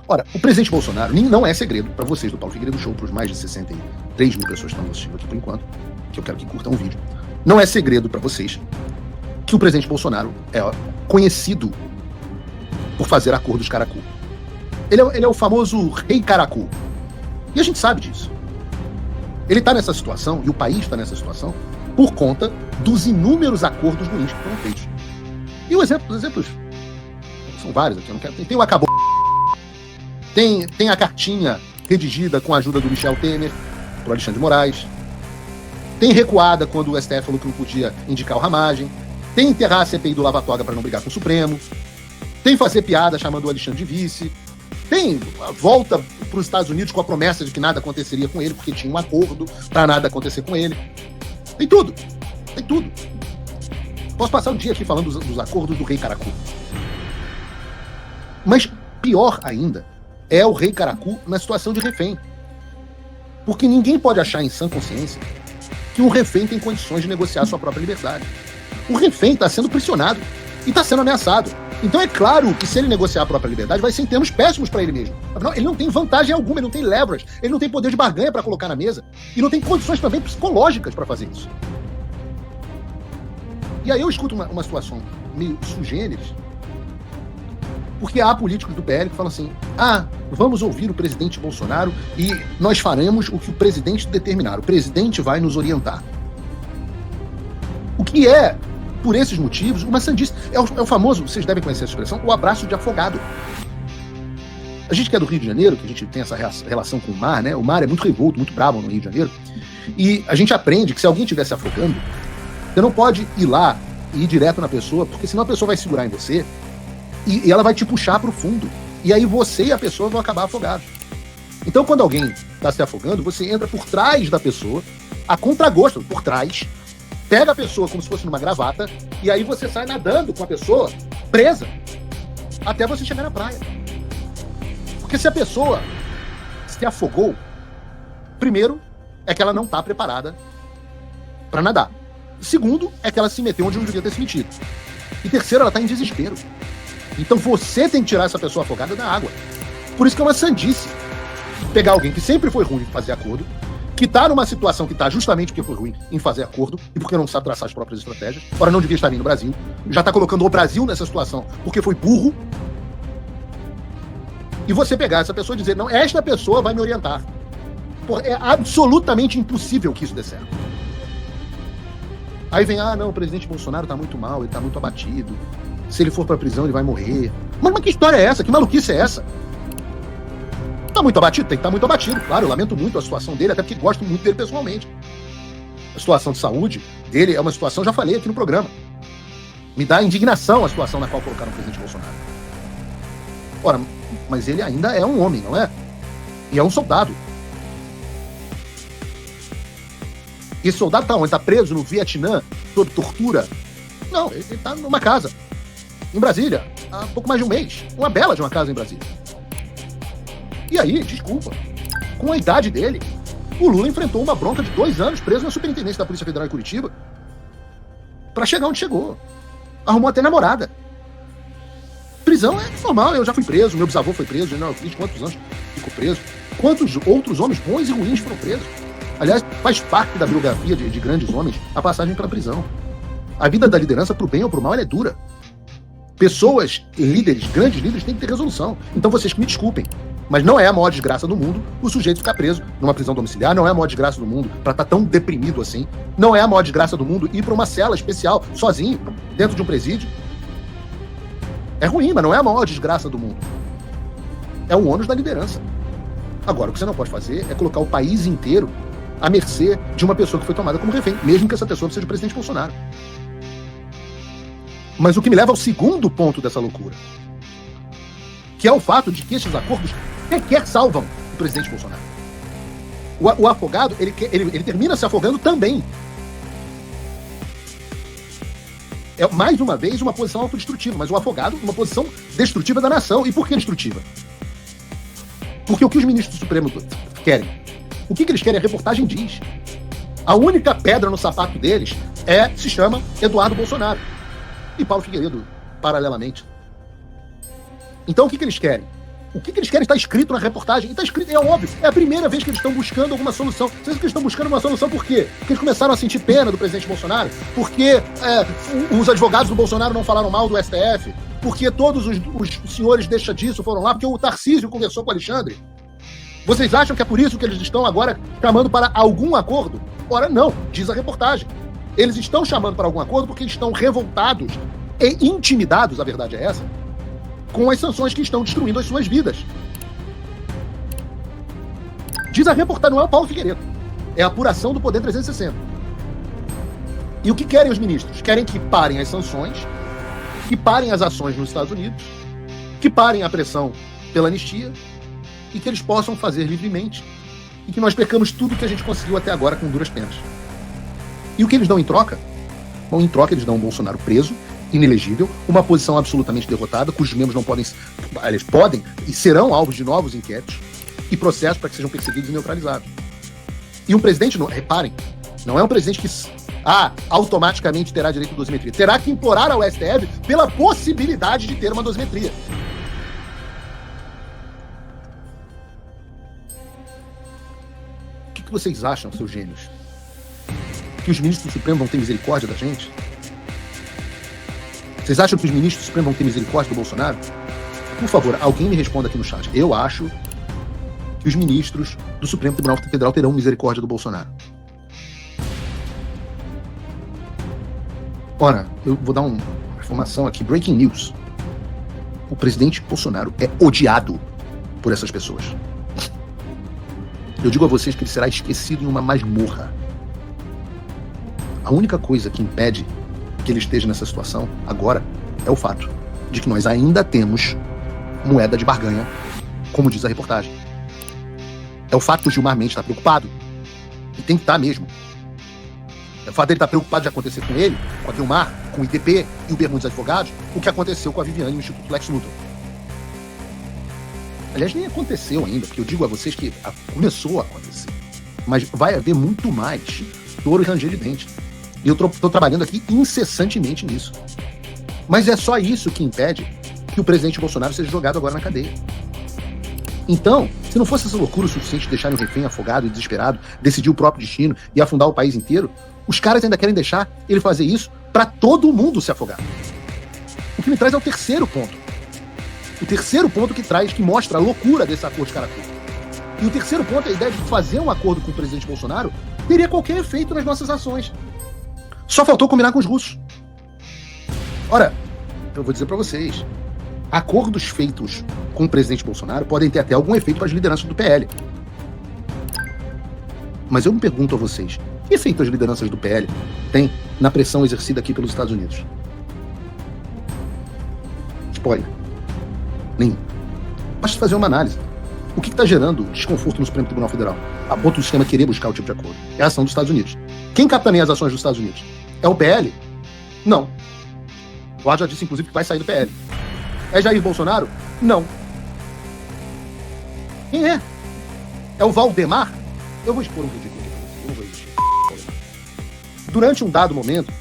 Ora, o presidente Bolsonaro, não é segredo para vocês do Paulo Figueiredo Show, para os mais de 63 mil pessoas que estão assistindo aqui por enquanto, que eu quero que curtam o vídeo. Não é segredo para vocês que o presidente Bolsonaro é conhecido por fazer acordos caracu. Ele é o famoso rei caracu. E a gente sabe disso. Ele está nessa situação, e o país está nessa situação, por conta dos inúmeros acordos ruins que foram feitos. E os exemplos são vários aqui, eu não quero. Tem o acabou. Tem a cartinha redigida com a ajuda do Michel Temer para o Alexandre de Moraes. Tem recuada quando o STF falou que não podia indicar o Ramagem. Tem enterrar a CPI do Lava Toga para não brigar com o Supremo. Tem fazer piada chamando o Alexandre de vice. Tem a volta para os Estados Unidos com a promessa de que nada aconteceria com ele, porque tinha um acordo para nada acontecer com ele. Tem tudo. Tem tudo. Posso passar o dia aqui falando dos acordos do rei Caracu. Mas pior ainda é o rei Caracu na situação de refém. Porque ninguém pode achar em sã consciência que um refém tem condições de negociar sua própria liberdade. O refém está sendo pressionado e está sendo ameaçado. Então é claro que se ele negociar a própria liberdade, vai ser em termos péssimos para ele mesmo. Afinal, ele não tem vantagem alguma, ele não tem leverage, ele não tem poder de barganha para colocar na mesa e não tem condições também psicológicas para fazer isso. E aí eu escuto uma situação meio sui generis, porque há políticos do PL que falam assim: vamos ouvir o presidente Bolsonaro e nós faremos o que o presidente determinar. O presidente vai nos orientar. O que é, por esses motivos, uma sandice. É o famoso, vocês devem conhecer essa expressão, o abraço de afogado. A gente que é do Rio de Janeiro, que a gente tem essa relação com o mar, né? O mar é muito revolto, muito bravo no Rio de Janeiro. E a gente aprende que se alguém estiver se afogando, você não pode ir lá e ir direto na pessoa, porque senão a pessoa vai segurar em você e ela vai te puxar para o fundo. E aí você e a pessoa vão acabar afogados. Então, quando alguém está se afogando, você entra por trás da pessoa, a contragosto, por trás, pega a pessoa como se fosse numa gravata, e aí você sai nadando com a pessoa presa até você chegar na praia. Porque se a pessoa se afogou, primeiro é que ela não está preparada para nadar. Segundo é que ela se meteu onde não devia ter se metido. E terceiro, ela está em desespero. Então você tem que tirar essa pessoa afogada da água. Por isso que é uma sandice pegar alguém que sempre foi ruim em fazer acordo, que está numa situação que está justamente porque foi ruim em fazer acordo e porque não sabe traçar as próprias estratégias. Ora, não devia estar vindo no Brasil. Já está colocando o Brasil nessa situação porque foi burro. E você pegar essa pessoa e dizer: não, esta pessoa vai me orientar. Porra, é absolutamente impossível que isso dê certo. Aí vem: não, o presidente Bolsonaro está muito mal, ele está muito abatido. Se ele for para a prisão, ele vai morrer. Mas que história é essa? Que maluquice é essa? Tá muito abatido? Tem que estar muito abatido, claro. Eu lamento muito a situação dele, até porque gosto muito dele pessoalmente. A situação de saúde dele é uma situação, já falei aqui no programa. Me dá indignação a situação na qual colocaram o presidente Bolsonaro. Ora, mas ele ainda é um homem, não é? E é um soldado. E esse soldado tá onde? Tá preso no Vietnã, sob tortura? Não, ele tá numa casa, em Brasília, há pouco mais de um mês. Uma bela de uma casa em Brasília. E aí, desculpa, com a idade dele, o Lula enfrentou uma bronca de 2 anos preso na Superintendência da Polícia Federal em Curitiba pra chegar onde chegou. Arrumou até namorada. Prisão é normal, eu já fui preso, meu bisavô foi preso, não, fiz quantos anos ficou preso. Quantos outros homens bons e ruins foram presos? Aliás, faz parte da biografia de grandes homens a passagem pela prisão. A vida da liderança, pro bem ou pro mal, ela é dura. Pessoas, líderes, grandes líderes, têm que ter resolução. Então vocês que me desculpem, mas não é a maior desgraça do mundo o sujeito ficar preso numa prisão domiciliar, não é a maior desgraça do mundo pra estar tão deprimido assim, não é a maior desgraça do mundo ir pra uma cela especial, sozinho, dentro de um presídio. É ruim, mas não é a maior desgraça do mundo. É o ônus da liderança. Agora, o que você não pode fazer é colocar o país inteiro à mercê de uma pessoa que foi tomada como refém, mesmo que essa pessoa seja o presidente Bolsonaro. Mas o que me leva ao segundo ponto dessa loucura, que é o fato de que esses acordos sequer salvam o presidente Bolsonaro. O afogado, ele termina se afogando também. É, mais uma vez, uma posição autodestrutiva, mas o afogado, uma posição destrutiva da nação. E por que destrutiva? Porque o que os ministros do Supremo querem? O que eles querem? A reportagem diz. A única pedra no sapato deles se chama Eduardo Bolsonaro. E Paulo Figueiredo, paralelamente. Então, o que eles querem? O que eles querem está escrito na reportagem. E está escrito, é óbvio. É a primeira vez que eles estão buscando alguma solução. Vocês acham que eles estão buscando uma solução por quê? Porque eles começaram a sentir pena do presidente Bolsonaro? Porque os advogados do Bolsonaro não falaram mal do STF? Porque todos os senhores deixa disso foram lá? Porque o Tarcísio conversou com o Alexandre? Vocês acham que é por isso que eles estão agora chamando para algum acordo? Ora, não, diz a reportagem. Eles estão chamando para algum acordo porque eles estão revoltados e intimidados, a verdade é essa, com as sanções que estão destruindo as suas vidas. Diz a reportagem, não é o Paulo Figueiredo. É a apuração do Poder 360. E o que querem os ministros? Querem que parem as sanções, que parem as ações nos Estados Unidos, que parem a pressão pela anistia e que eles possam fazer livremente e que nós percamos tudo que a gente conseguiu até agora com duras penas. E o que eles dão em troca? Bom, em troca eles dão um Bolsonaro preso, inelegível, uma posição absolutamente derrotada, cujos membros não podem, eles podem e serão alvos de novos inquéritos e processos para que sejam perseguidos e neutralizados. E um presidente, reparem, não é um presidente que automaticamente terá direito à dosimetria. Terá que implorar ao STF pela possibilidade de ter uma dosimetria. O que vocês acham, seus gênios? Que os ministros do Supremo vão ter misericórdia da gente? Vocês acham que os ministros do Supremo vão ter misericórdia do Bolsonaro? Por favor, alguém me responda aqui no chat. Eu acho que os ministros do Supremo Tribunal Federal terão misericórdia do Bolsonaro. Ora, eu vou dar uma informação aqui, breaking news. O presidente Bolsonaro é odiado por essas pessoas. Eu digo a vocês que ele será esquecido em uma masmorra. A única coisa que impede que ele esteja nessa situação agora é o fato de que nós ainda temos moeda de barganha, como diz a reportagem. É o fato do Gilmar Mendes estar preocupado. E tem que estar mesmo. É o fato dele estar preocupado de acontecer com ele, com a Gilmar, com o IDP e o Bermudes Advogados, o que aconteceu com a Viviane e o Instituto Lex Luthor. Aliás, nem aconteceu ainda, porque eu digo a vocês que começou a acontecer. Mas vai haver muito mais touro e ranger de dente. E eu estou trabalhando aqui incessantemente nisso. Mas é só isso que impede que o presidente Bolsonaro seja jogado agora na cadeia. Então, se não fosse essa loucura o suficiente de deixar um refém afogado e desesperado, decidir o próprio destino e afundar o país inteiro, os caras ainda querem deixar ele fazer isso para todo mundo se afogar. O que me traz ao terceiro ponto. O terceiro ponto que mostra a loucura desse acordo de cara curta. E o terceiro ponto é a ideia de fazer um acordo com o presidente Bolsonaro teria qualquer efeito nas nossas ações. Só faltou combinar com os russos. Ora, eu vou dizer para vocês, acordos feitos com o presidente Bolsonaro podem ter até algum efeito para as lideranças do PL. Mas eu me pergunto a vocês, que efeito as lideranças do PL têm na pressão exercida aqui pelos Estados Unidos? Spoiler. Nenhum. Basta fazer uma análise. O que está gerando desconforto no Supremo Tribunal Federal, a ponto do sistema querer buscar o tipo de acordo? É a ação dos Estados Unidos. Quem capitaneia as ações dos Estados Unidos? É o PL? Não. O Eduardo já disse, inclusive, que vai sair do PL. É Jair Bolsonaro? Não. Quem é? É o Valdemar? Eu vou expor um vídeo aqui. Eu não vou existir. Durante um dado momento,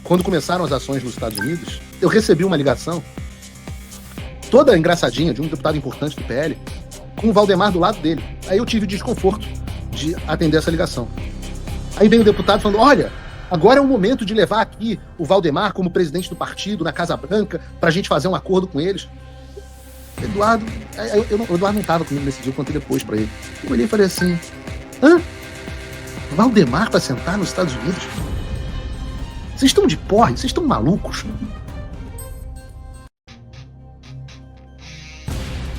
quando começaram as ações nos Estados Unidos, eu recebi uma ligação toda engraçadinha de um deputado importante do PL, com o Valdemar do lado dele. Aí eu tive o desconforto de atender essa ligação. Aí veio o deputado falando, olha, agora é o momento de levar aqui o Valdemar como presidente do partido na Casa Branca pra gente fazer um acordo com eles. O Eduardo não estava comigo nesse dia, eu contei depois pra ele. Eu olhei e falei assim, Valdemar pra sentar nos Estados Unidos? Vocês estão de porre? Vocês estão malucos?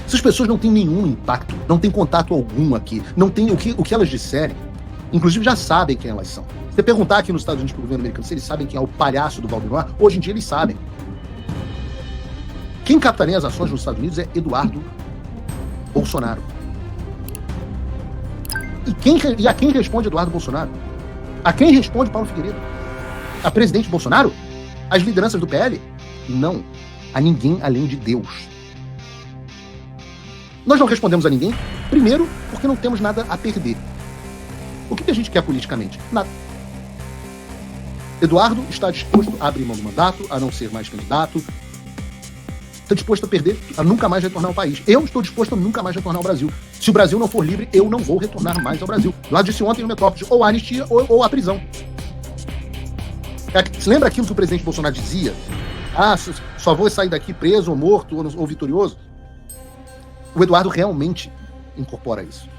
Essas pessoas não têm nenhum impacto, não têm contato algum aqui, não tem o que elas disserem. Inclusive já sabem quem elas são. Se você perguntar aqui nos Estados Unidos pro governo americano se eles sabem quem é o palhaço do Valdemar, hoje em dia eles sabem. Quem capitaneia as ações nos Estados Unidos é Eduardo Bolsonaro. E a quem responde Eduardo Bolsonaro? A quem responde Paulo Figueiredo? A presidente Bolsonaro? As lideranças do PL? Não. A ninguém além de Deus. Nós não respondemos a ninguém, primeiro, porque não temos nada a perder. O que a gente quer politicamente? Nada. Eduardo está disposto a abrir mão do mandato, a não ser mais candidato. está disposto a perder, a nunca mais retornar ao país. Eu estou disposto a nunca mais retornar ao Brasil. Se o Brasil não for livre, eu não vou retornar mais ao Brasil. Lá disse ontem no Metrópolis, ou a anistia ou a prisão. Você lembra aquilo que o presidente Bolsonaro dizia? Ah, só vou sair daqui preso, ou morto, ou vitorioso? O Eduardo realmente incorpora isso.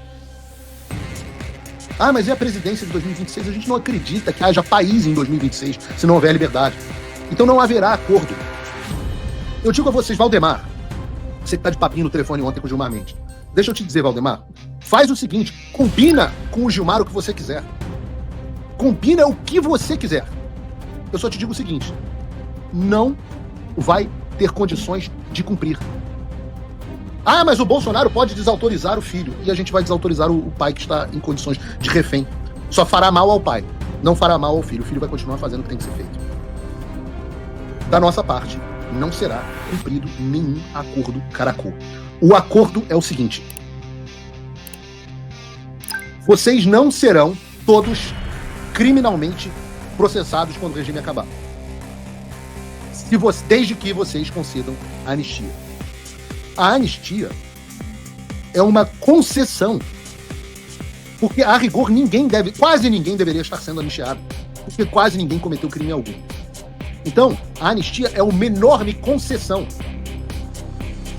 Ah, mas e a presidência de 2026? A gente não acredita que haja país em 2026 se não houver liberdade. Então não haverá acordo. Eu digo a vocês, Valdemar, você que tá de papinho no telefone ontem com o Gilmar Mendes, deixa eu te dizer, Valdemar, faz o seguinte, combina com o Gilmar o que você quiser. Combina o que você quiser. Eu só te digo o seguinte, não vai ter condições de cumprir. Ah, mas o Bolsonaro pode desautorizar o filho. E a gente vai desautorizar o pai que está em condições de refém. Só fará mal ao pai, não fará mal ao filho. O filho vai continuar fazendo o que tem que ser feito. Da nossa parte, não será cumprido nenhum acordo caracol. O acordo é o seguinte. Vocês não serão todos criminalmente processados quando o regime acabar. Desde que vocês concedam a anistia. A anistia é uma concessão. Porque, a rigor, quase ninguém deveria estar sendo anistiado. Porque quase ninguém cometeu crime algum. Então, a anistia é uma enorme concessão.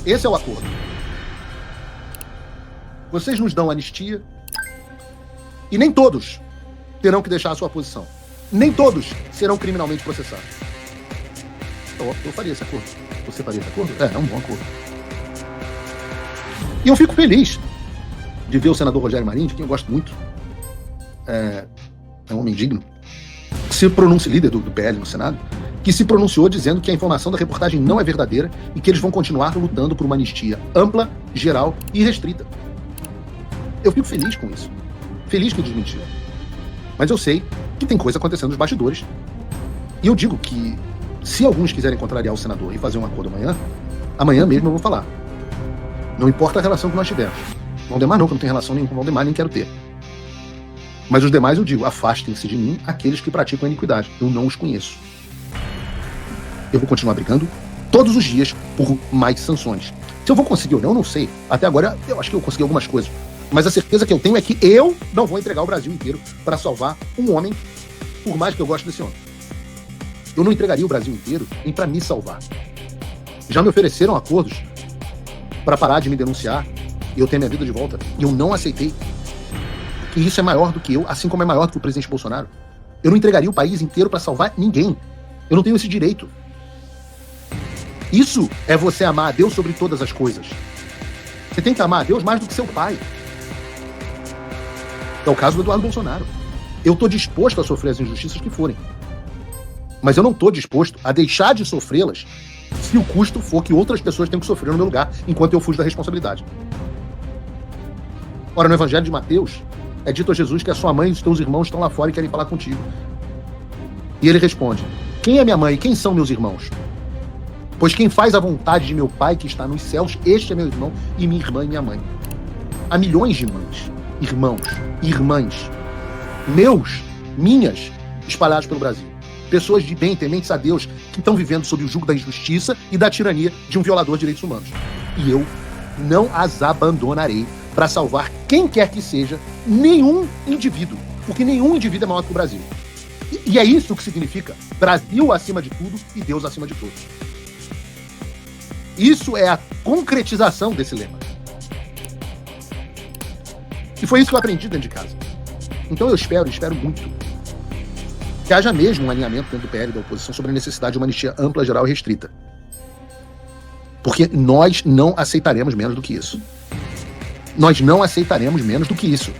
Esse é o acordo. Vocês nos dão anistia e nem todos terão que deixar a sua posição. Nem todos serão criminalmente processados. Eu faria esse acordo. Você faria esse acordo? É um bom acordo. E eu fico feliz de ver o senador Rogério Marinho, de quem eu gosto muito, é um homem digno, que se pronuncia, líder do PL no Senado, que se pronunciou dizendo que a informação da reportagem não é verdadeira e que eles vão continuar lutando por uma anistia ampla, geral e restrita. Eu fico feliz com isso. Feliz que eles mentiram. Mas eu sei que tem coisa acontecendo nos bastidores. E eu digo que se alguns quiserem contrariar o senador e fazer um acordo amanhã mesmo eu vou falar. Não importa a relação que nós tivermos. Valdemar não, que eu não tenho relação nenhuma com Valdemar, nem quero ter. Mas os demais eu digo, afastem-se de mim aqueles que praticam a iniquidade. Eu não os conheço. Eu vou continuar brigando todos os dias por mais sanções. Se eu vou conseguir ou não, eu não sei. Até agora, eu acho que eu consegui algumas coisas. Mas a certeza que eu tenho é que eu não vou entregar o Brasil inteiro para salvar um homem, por mais que eu goste desse homem. Eu não entregaria o Brasil inteiro nem para me salvar. Já me ofereceram acordos para parar de me denunciar e eu ter minha vida de volta. E eu não aceitei. E isso é maior do que eu, assim como é maior do que o presidente Bolsonaro. Eu não entregaria o país inteiro para salvar ninguém. Eu não tenho esse direito. Isso é você amar a Deus sobre todas as coisas. Você tem que amar a Deus mais do que seu pai. É o caso do Eduardo Bolsonaro. Eu estou disposto a sofrer as injustiças que forem. Mas eu não estou disposto a deixar de sofrê-las se o custo for que outras pessoas tenham que sofrer no meu lugar enquanto eu fujo da responsabilidade. Ora, no Evangelho de Mateus, é dito a Jesus que a sua mãe e os teus irmãos estão lá fora e querem falar contigo. E ele responde, quem é minha mãe e quem são meus irmãos? Pois quem faz a vontade de meu Pai que está nos céus, este é meu irmão e minha irmã e minha mãe. Há milhões de mães, irmãos, irmãs, minhas, espalhados pelo Brasil. Pessoas de bem, tementes a Deus, que estão vivendo sob o jugo da injustiça e da tirania de um violador de direitos humanos. E eu não as abandonarei para salvar quem quer que seja, nenhum indivíduo. Porque nenhum indivíduo é maior que o Brasil. E é isso que significa Brasil acima de tudo e Deus acima de todos. Isso é a concretização desse lema. E foi isso que eu aprendi dentro de casa. Então eu espero muito, que haja mesmo um alinhamento dentro do PL da oposição sobre a necessidade de uma anistia ampla, geral e restrita. Porque nós não aceitaremos menos do que isso. Nós não aceitaremos menos do que isso.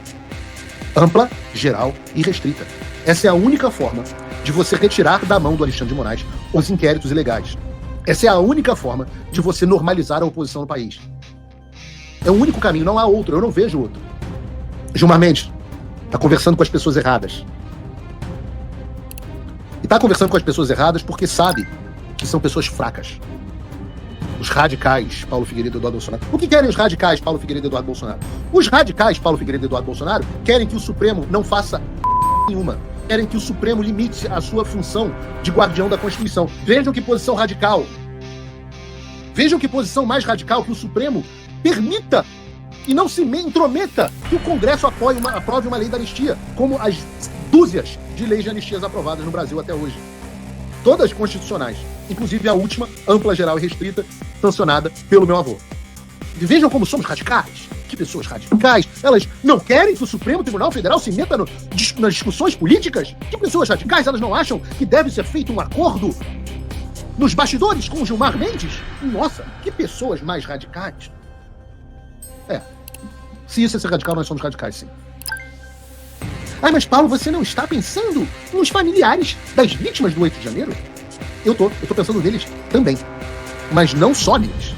Ampla, geral e restrita. Essa é a única forma de você retirar da mão do Alexandre de Moraes os inquéritos ilegais. Essa é a única forma de você normalizar a oposição no país. É o único caminho, não há outro, eu não vejo outro. Gilmar Mendes está conversando com as pessoas erradas. E está conversando com as pessoas erradas porque sabe que são pessoas fracas. Os radicais, Paulo Figueiredo e Eduardo Bolsonaro. O que querem os radicais, Paulo Figueiredo e Eduardo Bolsonaro? Os radicais, Paulo Figueiredo e Eduardo Bolsonaro, querem que o Supremo não faça nenhuma. Querem que o Supremo limite a sua função de guardião da Constituição. Vejam que posição radical. Vejam que posição mais radical que o Supremo permita e não se intrometa que o Congresso aprove uma lei da anistia, como as dúzias de leis de anistias aprovadas no Brasil até hoje. Todas constitucionais, inclusive a última, ampla, geral e restrita, sancionada pelo meu avô. E vejam como somos radicais. Que pessoas radicais. Elas não querem que o Supremo Tribunal Federal se meta nas discussões políticas? Que pessoas radicais. Elas não acham que deve ser feito um acordo nos bastidores com o Gilmar Mendes? Nossa, que pessoas mais radicais. Se isso é ser radical, nós somos radicais, sim. Ah, mas Paulo, você não está pensando nos familiares das vítimas do 8 de janeiro? Eu tô pensando neles também. Mas não só neles.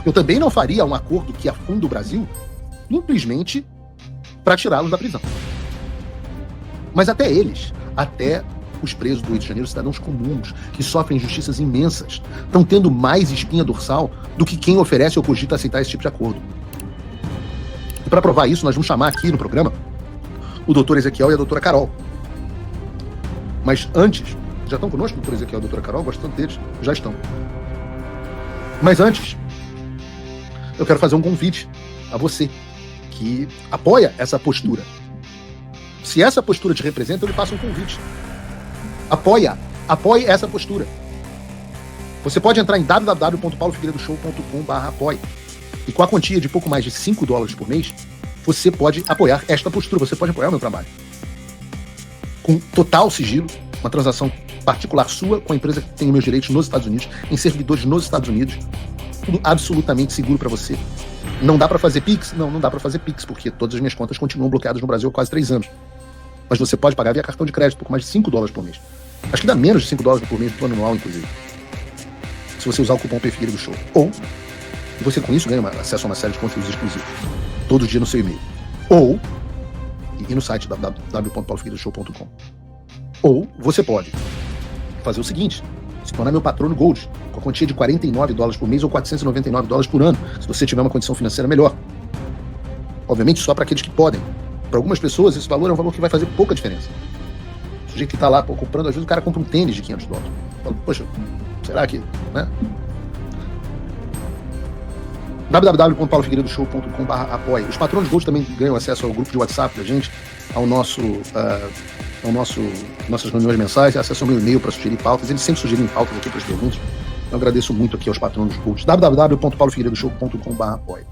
Eu também não faria um acordo que afunda o Brasil simplesmente para tirá-los da prisão. Mas até eles, até os presos do 8 de janeiro, cidadãos comuns, que sofrem injustiças imensas, estão tendo mais espinha dorsal do que quem oferece ou cogita aceitar esse tipo de acordo. E para provar isso, nós vamos chamar aqui no programa o doutor Ezequiel e a doutora Carol. Mas antes, já estão conosco o doutor Ezequiel e a doutora Carol? Gosto tanto deles, já estão. Mas antes, eu quero fazer um convite a você que apoia essa postura. Se essa postura te representa, eu lhe faço um convite. Apoie essa postura. Você pode entrar em www.paulofigueiredoshow.com/apoie. E com a quantia de pouco mais de $5 por mês, você pode apoiar esta postura, você pode apoiar o meu trabalho. Com total sigilo, uma transação particular sua com a empresa que tem os meus direitos nos Estados Unidos, em servidores nos Estados Unidos, tudo absolutamente seguro para você. Não dá para fazer Pix? Não dá para fazer Pix, porque todas as minhas contas continuam bloqueadas no Brasil há quase 3 anos. Mas você pode pagar via cartão de crédito, pouco mais de $5 por mês. Acho que dá menos de $5 por mês no plano anual, inclusive. Se você usar o cupom P-Figueiredo do Show. Ou você com isso ganha acesso a uma série de conteúdos exclusivos. Todo dia no seu e-mail. Ou e no site www.paulofigueiredoshow.com. Ou você pode fazer o seguinte: se tornar meu patrono Gold, com a quantia de $49 por mês ou $499 por ano, se você tiver uma condição financeira melhor. Obviamente só para aqueles que podem. Para algumas pessoas esse valor é um valor que vai fazer pouca diferença. O sujeito que está lá comprando, às vezes o cara compra um tênis de $500. Fala, poxa, será que, né? www.paulofigueiredoshow.com/apoie. Os patronos Gold também ganham acesso ao grupo de WhatsApp da gente, nossas reuniões mensais, acesso ao meu e-mail para sugerir pautas. Eles sempre sugerem pautas aqui para as perguntas. Eu agradeço muito aqui aos patronos Gold. www.paulofigueiredoshow.com/apoie.